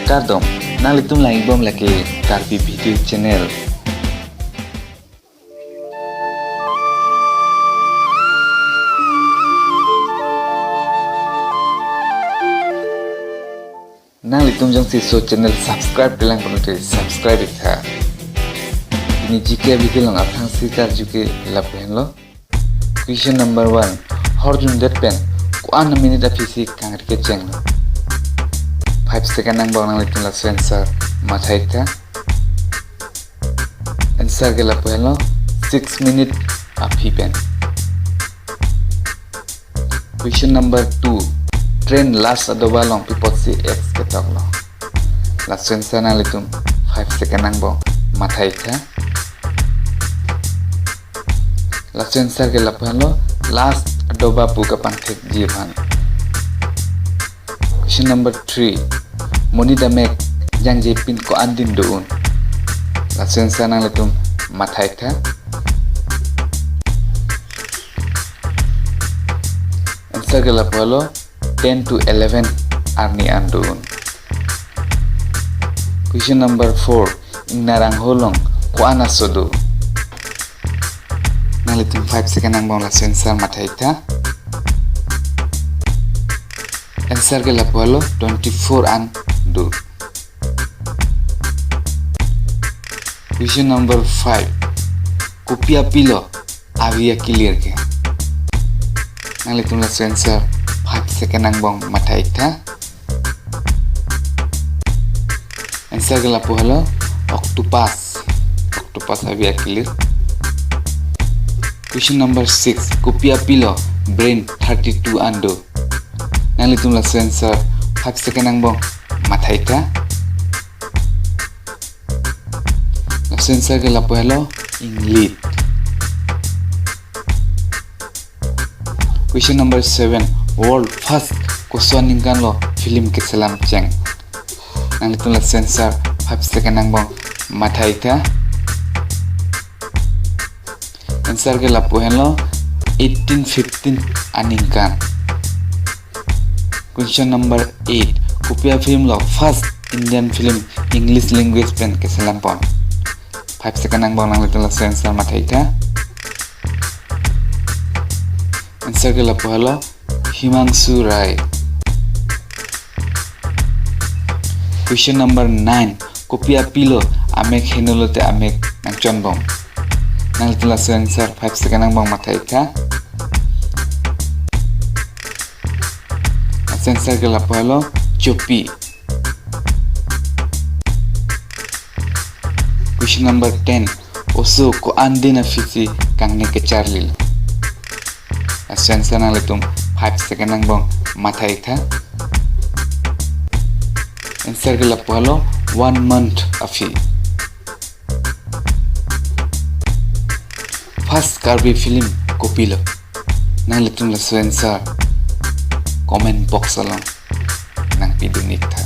Kardom, nalitum lang ibom laki Karbi Video Channel. Nalitum jong si so channel subscribe bilang konote subscribe itha. Ini jike video lang aphang sikar juke lapen lo. Question number 1. Horjun det pen kuan minute afisi kangri ke cheng lo. 5 second nang bang nalitum la answer mathai tha. Answer ke lapen lo 6 minute api pen. Question number 2. Train last adoba long pipot si x ketok lo. Last answer nalitum 5 second nang bang mathai tha. Last answer ke lapan lo last adoba puka pantek jivan. Question number 3. Moni damek yang jepin ko andin doon. Last answer nang litum mathai tha. Answer ke lapan lo 10 to 11 arni andun. Question number 4. Inarang holong ko anasodo. Nalitum 5 second nang bang last answer mathai tha. Answer ke lapalo 24 an do. Question number 5. Kopia pilo avia clear ke. Nalitum last answer 5 second nang bang mathai tha. Answer ke lapalo octopus avia clear. Question number 6. Kopia pilo brain 32 ando. Nalitum la answer 5 second nang bong mathai tha. La answer ke lapo hello inglit. Question number 7. World first question ningkan lo film ke salam cheng. Nalitum la answer 5 second nang bong mathai tha. Answer ke lapo hello 1815 aningkan. Question number 8. Kopia film lo first Indian film English language pen ke selampon. 5 second nang bang nang little answer mathai tha. Answer ke lapo hello Himangshu Rai. Question number 9. Kopia pilo amek henolote amek nang chonbom. Nang little answer 5 second nang bang mathai tha. Answer ke lapo hello chopi. Question number 10. Oso ko andina fisi kangne ke charlil. Answer nang litum 5 second nang bang mathai tha. Answer ke lapo hello 1 month afi. First Karbi film kopilo. Nang litum la answer comment box along nang pidunik tha.